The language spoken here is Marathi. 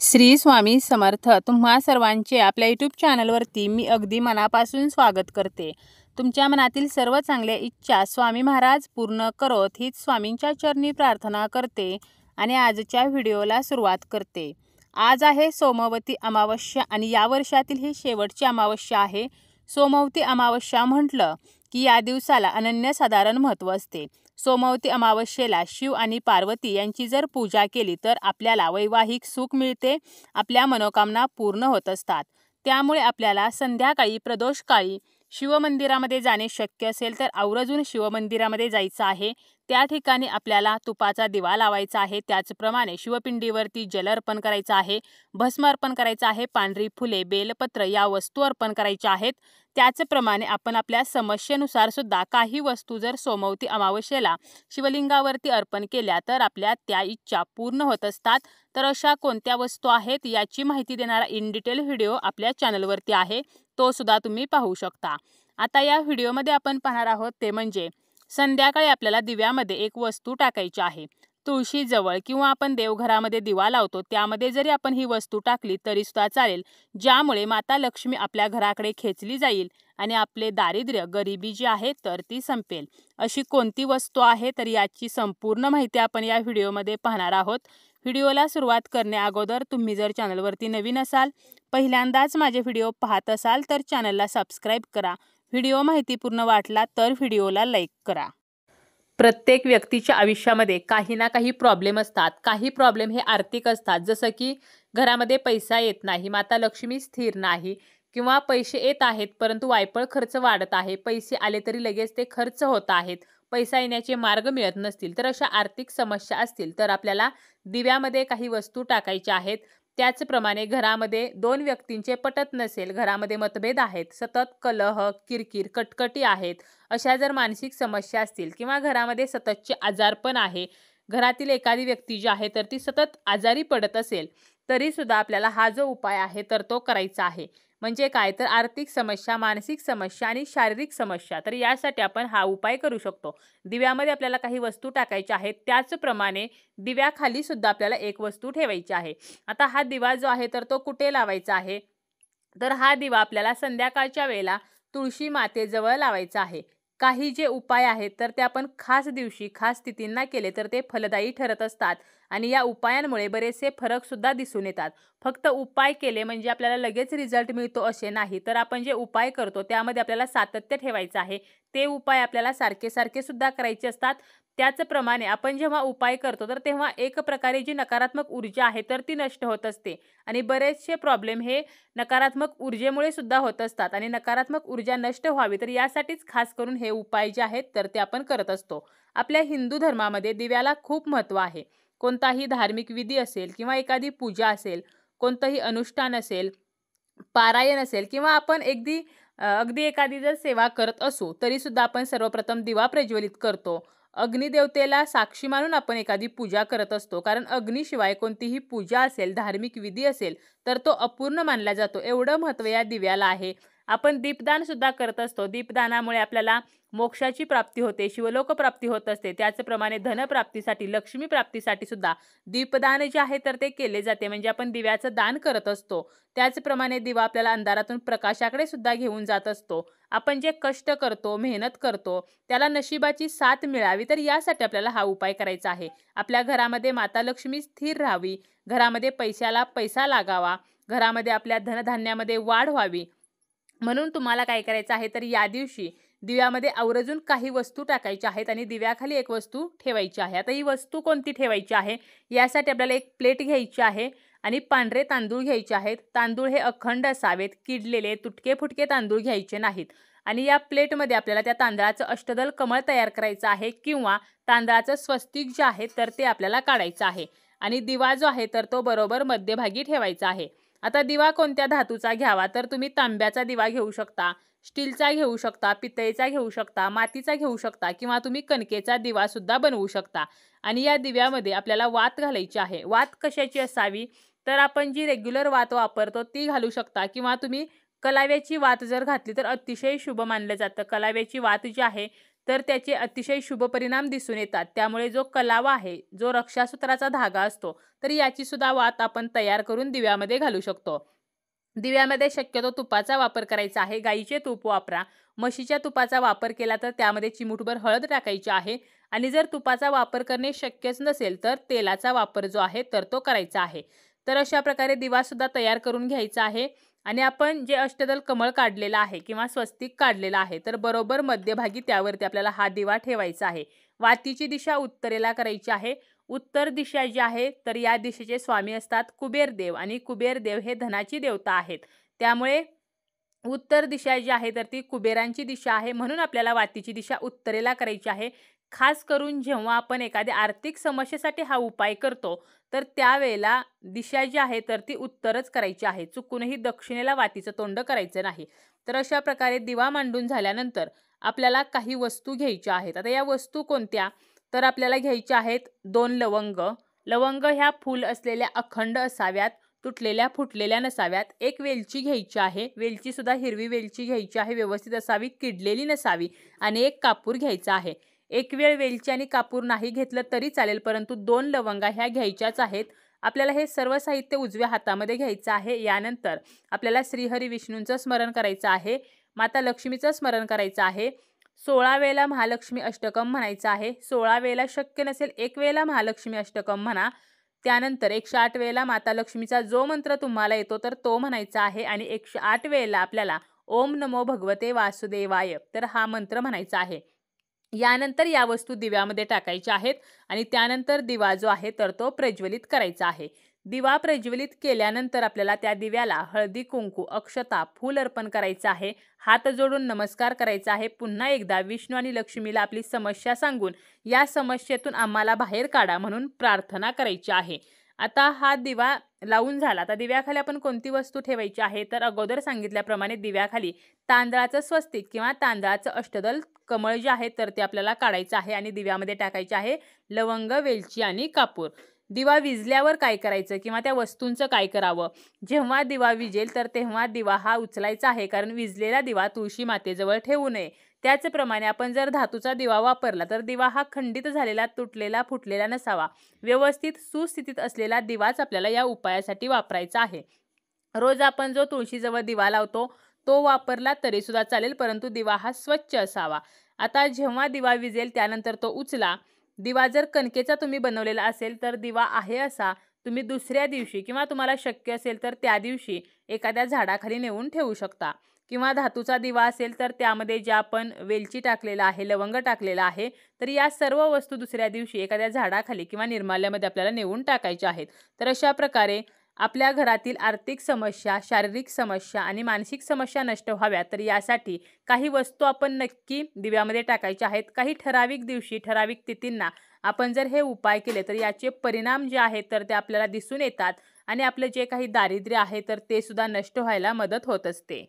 श्री स्वामी समर्थ. तुम्हा सर्वांचे आपल्या यूट्यूब चॅनलवरती मी अगदी मनापासून स्वागत करते. तुमच्या मनातील सर्व चांगल्या इच्छा स्वामी महाराज पूर्ण करोत हीच स्वामींच्या चरणी प्रार्थना करते आणि आजच्या व्हिडिओला सुरुवात करते. आज आहे सोमवती अमावस्या आणि या वर्षातील ही शेवटची अमावस्या आहे. सोमवती अमावस्या म्हटलं की या दिवसाला अनन्यसाधारण महत्त्व असते. सोमवती अमावस्येला शिव आणि पार्वती यांची जर पूजा केली तर आपल्याला वैवाहिक सुख मिळते, आपल्या मनोकामना पूर्ण होत असतात. त्यामुळे आपल्याला संध्याकाळी प्रदोषकाळी शिवमंदिरामध्ये जाणे शक्य असेल तर आवर्जून शिवमंदिरामध्ये जायचं आहे. त्या ठिकाणी आपल्याला तुपाचा दिवा लावायचा आहे. त्याचप्रमाणे शिवपिंडीवरती जल अर्पण करायचं आहे, भस्म अर्पण करायचं आहे, पांढरी फुले, बेलपत्र या वस्तू अर्पण करायच्या आहेत. त्याचप्रमाणे आपण आपल्या समस्येनुसार सुद्धा काही वस्तू जर सोमवती अमावस्येला शिवलिंगावरती अर्पण केल्या तर आपल्या त्या इच्छा पूर्ण होत असतात. तर अशा कोणत्या वस्तू आहेत याची माहिती देणारा इन डिटेल व्हिडिओ आपल्या चॅनलवरती आहे, तो सुद्धा तुम्ही पाहू शकता. आता या व्हिडिओमध्ये आपण पाहणार आहोत ते म्हणजे संध्याकाळी आपल्याला दिव्यामध्ये एक वस्तू टाकायची आहे. तुळशीजवळ किंवा आपण देवघरामध्ये दिवा लावतो त्यामध्ये जरी आपण ही वस्तू टाकली तरी सुद्धा चालेल, ज्यामुळे माता लक्ष्मी आपल्या घराकडे खेचली जाईल आणि आपले दारिद्र्य गरिबी जी आहे तर ती संपेल. अशी कोणती वस्तू आहे तर याची संपूर्ण माहिती आपण या व्हिडिओमध्ये पाहणार आहोत. व्हिडिओला सुरुवात करण्या अगोदर तुम्ही जर चॅनलवरती नवीन असाल, पहिल्यांदाच माझे व्हिडिओ पाहत असाल तर चॅनलला सबस्क्राईब करा. व्हिडिओ माहितीपूर्ण वाटला तर व्हिडिओला लाईक करा. प्रत्येक व्यक्तीच्या आयुष्यामध्ये काही ना काही प्रॉब्लेम असतात. काही प्रॉब्लेम हे आर्थिक असतात, जसं की घरामध्ये पैसा येत नाही, माता लक्ष्मी स्थिर नाही किंवा पैसे येत आहेत परंतु वायफळ खर्च वाढत आहे, पैसे आले तरी लगेच ते खर्च होत आहेत, पैसा येण्याचे मार्ग मिळत नसतील. तर अशा आर्थिक समस्या असतील तर आपल्याला दिव्यामध्ये काही वस्तू टाकायच्या आहेत. त्याचप्रमाणे घरामध्ये दोन व्यक्तींचे पटत नसेल, घरामध्ये मतभेद आहेत, सतत कलह, किरकिर, कटकटी आहेत, अशा जर मानसिक समस्या असतील किंवा घरामध्ये सततचे आजारपण आहे, घरातील एखादी व्यक्ती जी आहे तर ती सतत आजारी पडत असेल तरी सुद्धा आपल्याला हा जो उपाय आहे तर तो करायचा आहे. म्हणजे काय तर आर्थिक समस्या, मानसिक समस्या आणि शारीरिक समस्या, तर यासाठी आपण हा उपाय करू शकतो. दिव्यामध्ये आपल्याला काही वस्तू टाकायच्या आहेत. त्याचप्रमाणे दिव्याखाली सुद्धा आपल्याला एक वस्तू ठेवायची आहे. आता हा दिवा जो आहे तर तो कुठे लावायचा आहे तर हा दिवा आपल्याला संध्याकाळच्या वेळेला तुळशी मातेजवळ लावायचा आहे. काही जे उपाय आहेत तर ते आपण खास दिवशी खास तिथींना केले तर ते फलदायी ठरत असतात आणि या उपायांमुळे बरेचसे फरक सुद्धा दिसून येतात. फक्त उपाय केले म्हणजे आपल्याला लगेच रिझल्ट मिळतो असे नाही, तर आपण जे उपाय करतो त्यामध्ये आपल्याला सातत्य ठेवायचं आहे. ते उपाय आपल्याला सारखे सारखे सुद्धा करायचे असतात. त्याचप्रमाणे आपण जेव्हा उपाय करतो तर तेव्हा एक प्रकारे जी नकारात्मक ऊर्जा आहे तर ती नष्ट होत असते आणि बरेचसे प्रॉब्लेम हे नकारात्मक ऊर्जेमुळे सुद्धा होत असतात आणि नकारात्मक ऊर्जा नष्ट व्हावी तर यासाठीच खास करून हे उपाय जे आहेत तर ते आपण करत असतो. आपल्या हिंदू धर्मामध्ये दिव्याला खूप महत्त्व आहे. कोणताही धार्मिक विधी असेल किंवा एखादी पूजा असेल, कोणतंही अनुष्ठान असेल, पारायण असेल किंवा आपण अगदी एखादी जर सेवा करत असू तरी सुद्धा आपण सर्वप्रथम दिवा प्रज्वलित करतो. अग्निदेवतेला साक्षी मानून आपण एखादी पूजा करत असतो, कारण अग्नीशिवाय कोणतीही पूजा असेल, धार्मिक विधी असेल तर तो अपूर्ण मानला जातो. एवढं महत्त्व या दिव्याला आहे. आपण दीपदान सुद्धा करत असतो. दीपदानामुळे आपल्याला मोक्षाची प्राप्ती होते, शिवलोक प्राप्ती होत असते. त्याचप्रमाणे धनप्राप्तीसाठी, लक्ष्मी प्राप्तीसाठी सुद्धा दीपदान जे आहे तर ते केले जाते, म्हणजे आपण दिव्याचं दान करत असतो. त्याचप्रमाणे दिवा आपल्याला अंधारातून प्रकाशाकडे सुद्धा घेऊन जात असतो. आपण जे कष्ट करतो, मेहनत करतो त्याला नशिबाची साथ मिळावी तर यासाठी आपल्याला हा उपाय करायचा आहे. आपल्या घरामध्ये माता लक्ष्मी स्थिर राहावी, घरामध्ये पैशाला पैसा लागावा, घरामध्ये आपल्या धनधान्यामध्ये वाढ व्हावी, म्हणून तुम्हाला काय करायचं आहे तर या दिवशी दिव्यामध्ये आवर्जून काही वस्तू टाकायच्या आहेत आणि दिव्याखाली एक वस्तू ठेवायची आहे. आता ही वस्तू कोणती ठेवायची आहे यासाठी आपल्याला एक प्लेट घ्यायची आहे आणि पांढरे तांदूळ घ्यायचे आहेत. तांदूळ हे अखंड असावेत, किडलेले तुटके फुटके तांदूळ घ्यायचे नाहीत. आणि या प्लेटमध्ये आपल्याला त्या तांदळाचं अष्टदल कमळ तयार करायचं आहे किंवा तांदळाचं स्वस्तिक जे आहे तर ते आपल्याला काढायचं आहे आणि दिवा जो आहे तर तो बरोबर मध्यभागी ठेवायचा आहे. आता दिवा कोणत्या धातूचा घ्यावा तर तुम्ही तांब्याचा दिवा घेऊ शकता, स्टीलचा घेऊ शकता, पितळेचा घेऊ शकता, मातीचा घेऊ शकता किंवा तुम्ही कणकेचा दिवा सुद्धा बनवू शकता. आणि या दिव्यामध्ये आपल्याला वात घालायची आहे. वात कशाची असावी तर आपण जी रेग्युलर वात वापरतो ती घालू शकता किंवा तुम्ही कलाव्याची वात जर घातली तर अतिशय शुभ मानलं जातं. कलाव्याची वात जी आहे तर त्याचे अतिशय शुभ परिणाम दिसून येतात। त्यामुळे जो कलावा आहे, जो रक्षासूत्राचा धागा असतो, तर याची सुद्धा वात आपण तयार करून दिव्यामध्ये घालू शकतो। दिव्यामध्ये शक्यतो तुपाचा वापर करायचा आहे। गाईचे तूप वापरा। म्हशीच्या तुपाचा वापर केला तर त्यामध्ये चिमूटभर हळद टाकायची आहे आणि जर तुपाचा वापर करणे शक्यच नसेल तर तेलाचा वापर जो आहे तर तो करायचा आहे। तर अशा प्रकारे दिवा सुद्धा तयार करून घ्यायचा आहे आणि आपण जे अष्टदल कमळ काढलेला आहे किंवा स्वस्तिक काढलेला आहे तर बरोबर मध्यभागी त्यावरती आपल्याला हा दिवा ठेवायचा आहे। वातीची दिशा उत्तरेला करायची आहे। उत्तर दिशा जी आहे तर या दिशेचे स्वामी असतात कुबेर देव आणि कुबेर देव हे धनाची देवता आहेत। त्यामुळे उत्तर दिशा जी आहे तर ती कुबेरांची दिशा आहे, म्हणून आपल्याला वातीची दिशा उत्तरेला करायची आहे। खास करून जेव्हा आपण एखाद्या आर्थिक समस्येसाठी हा उपाय करतो तर त्यावेळेला दिशा जी आहे तर ती उत्तरच करायची आहे। चुकूनही दक्षिणेला वातीचं तोंड करायचं नाही। तर अशा प्रकारे दिवा मांडून झाल्यानंतर आपल्याला काही वस्तू घ्यायच्या आहेत। आता या वस्तू कोणत्या, तर आपल्याला घ्यायच्या आहेत 2 लवंग। लवंग ह्या फूल असलेल्या अखंड असाव्यात, तुटलेल्या फुटलेल्या नसाव्यात। एक वेलची घ्यायची आहे। वेलची सुद्धा हिरवी वेलची घ्यायची आहे, व्यवस्थित असावी, किडलेली नसावी। आणि एक कापूर घ्यायचा आहे। एक वेळ वेलची आणि कापूर नाही घेतलं तरी चालेल, परंतु 2 लवंगा ह्या घ्यायच्याच आहेत। आपल्याला हे सर्व साहित्य उजव्या हातामध्ये घ्यायचं आहे। यानंतर आपल्याला श्रीहरी विष्णूंचं स्मरण करायचं आहे, माता लक्ष्मीचं स्मरण करायचं आहे। 16 वेळेला महालक्ष्मी अष्टकम म्हणायचं आहे। 16 वेळेला शक्य नसेल 1 वेळेला महालक्ष्मी अष्टकम म्हणा। त्यानंतर 108 वेळेला माता लक्ष्मीचा जो मंत्र तुम्हाला येतो तर तो म्हणायचा आहे आणि 108 वेळेला आपल्याला ओम नमो भगवते वासुदेवाय तर हा मंत्र म्हणायचा आहे। यानंतर या वस्तू दिव्यामध्ये टाकायच्या आहेत आणि त्यानंतर दिवा जो आहे तर तो प्रज्वलित करायचा आहे। दिवा प्रज्वलित केल्यानंतर आपल्याला त्या दिव्याला हळदी कुंकू अक्षता फूल अर्पण करायचं आहे। हात जोडून नमस्कार करायचा आहे। पुन्हा एकदा विष्णू आणि लक्ष्मीला आपली समस्या सांगून या समस्येतून आम्हाला बाहेर काढा म्हणून प्रार्थना करायची आहे। आता हा दिवा लावून झाला। आता दिव्याखाली आपण कोणती वस्तू ठेवायची आहे, तर अगोदर सांगितल्याप्रमाणे दिव्याखाली तांदळाचं स्वस्तिक किंवा तांदळाचं अष्टदल कमळ जे आहे तर ते आपल्याला काढायचं आहे आणि दिव्यामध्ये टाकायचे आहे लवंग, वेलची आणि कापूर। दिवा विजल्यावर काय करायचं किंवा त्या वस्तूंचं काय करावं, जेव्हा दिवा विजेल तर तेव्हा दिवा हा उचलायचा आहे, कारण विजलेला दिवा तुळशी मातेजवळ ठेवू नये। त्याचप्रमाणे आपण जर धातूचा दिवा वापरला तर दिवा हा खंडित झालेला, तुटलेला, फुटलेला नसावा। व्यवस्थित सुस्थितीत असलेला दिवाच आपल्याला या उपायासाठी वापरायचा आहे। रोज आपण जो तुळशीजवळ दिवा लावतो तो वापरला तरी सुद्धा चालेल, परंतु दिवा हा स्वच्छ असावा। आता जेव्हा दिवा विजेल त्यानंतर तो उचला। दिवा जर कणकेचा तुम्ही बनवलेला असेल तर दिवा आहे असा तुम्ही दुसऱ्या दिवशी किंवा तुम्हाला शक्य असेल तर त्या दिवशी एखाद्या झाडाखाली नेऊन ठेवू शकता। किंवा धातूचा दिवा असेल तर त्यामध्ये ज्या आपण वेलची टाकलेला आहे, लवंग टाकलेला आहे, तर या सर्व वस्तू दुसऱ्या दिवशी एखाद्या झाडाखाली किंवा निर्माल्यामध्ये आपल्याला नेऊन टाकायच्या आहेत। तर अशा प्रकारे आपल्या घरातील आर्थिक समस्या, शारीरिक समस्या आणि मानसिक समस्या नष्ट व्हाव्यात तर यासाठी काही वस्तू आपण नक्की दिव्यामध्ये टाकायच्या आहेत। काही ठराविक दिवशी, ठराविक तिथींना आपण जर हे उपाय केले तर याचे परिणाम जे आहेत तर ते आपल्याला दिसून येतात आणि आपलं जे काही दारिद्र्य आहे तर ते सुद्धा नष्ट व्हायला मदत होत असते।